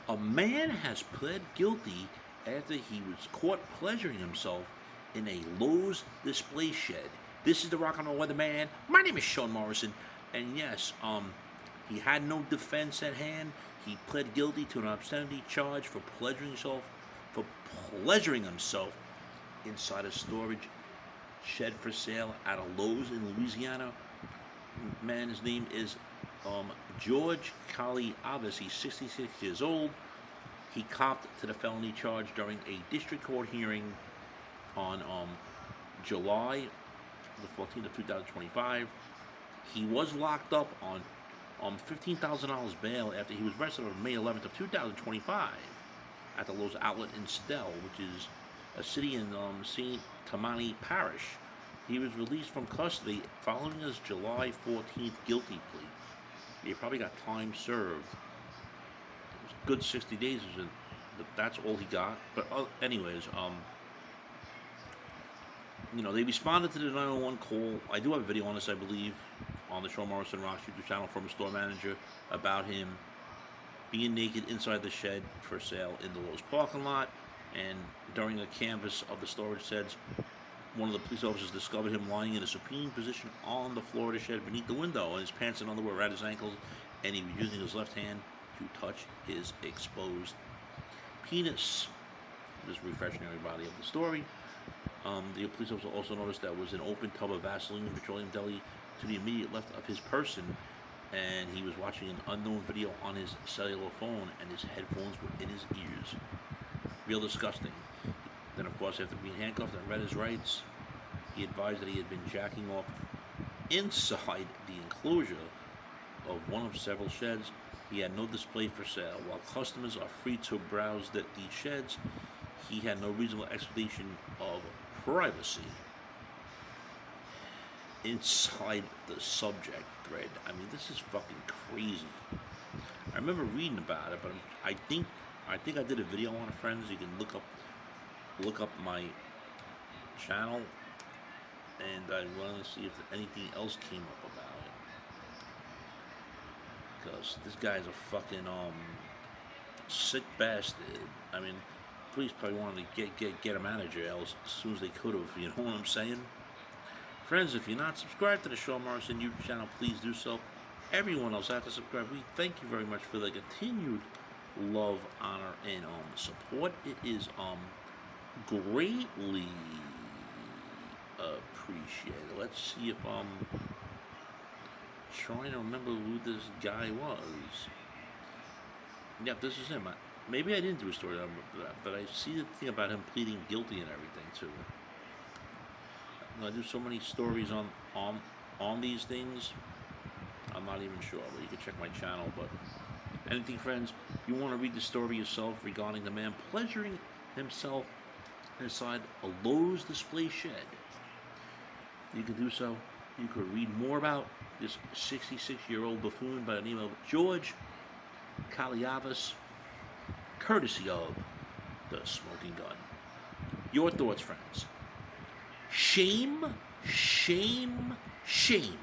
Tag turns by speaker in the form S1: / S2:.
S1: A man has pled guilty after he was caught pleasuring himself in a Lowe's display shed. This is the Rock and Roll Weatherman. My name is Sean Morrison, and yes, he had no defense at hand. He pled guilty to an obscenity charge for pleasuring himself inside a storage shed for sale at a Lowe's in Louisiana. Man's name is GEORGE Kalliavas. He's 66 years old. He copped to the felony charge during a district court hearing on July the 14th of 2025. He was locked up on $15,000 bail after he was arrested on May 11th of 2025 at the Lowe's outlet in Stell, which is a city in St. Tammany Parish. He was released from custody following his July 14th guilty plea. He probably got time served. It was a good 60 days, but that's all he got. But anyways, they responded to the 911 call. I do have a video on this, I believe, on the Sean Morrison Rocks YouTube channel from a store manager about him being naked inside the shed for sale in the Lowe's parking lot. And during a canvass of the storage sheds, one of the police officers discovered him lying in a supine position on the floor of the shed beneath the window, and his pants and underwear were at his ankles, and he was using his left hand to touch his exposed penis. Just refreshing everybody of the story. The police officer also noticed there was an open tub of Vaseline and petroleum jelly to the immediate left of his person, and he was watching an unknown video on his cellular phone, and his headphones were in his ears. Real disgusting. Then, of course, after being handcuffed and read his rights, he advised that he had been jacking off inside the enclosure of one of several sheds. He had no display for sale. While customers are free to browse these sheds, he had no reasonable expectation of privacy inside the subject thread. I mean, this is fucking crazy. I remember reading about it, but I think I did a video on it, friends. You can look up my channel, and I wanted to see if anything else came up about it, because this guy's a fucking sick bastard. I mean, police probably wanted to get him out of jail as soon as they could have. You know what I'm saying? Friends, if you're not subscribed to the Sean Morrison YouTube channel, please do so. Everyone else has to subscribe. We thank you very much for the continued love, honor, and support. It is greatly appreciated. Let's see if trying to remember who this guy was. Yep, this is him. Maybe I didn't do a story on that, but I see the thing about him pleading guilty and everything too. I do so many stories on these things. I'm not even sure, but you can check my channel. But anything, friends, you want to read the story yourself regarding the man pleasuring himself inside a Lowe's display shed, you can do so. You could read more about this 66-year-old buffoon by the name of GEORGE Kalliavas, courtesy of The Smoking Gun. Your thoughts, friends? Shame, shame, shame.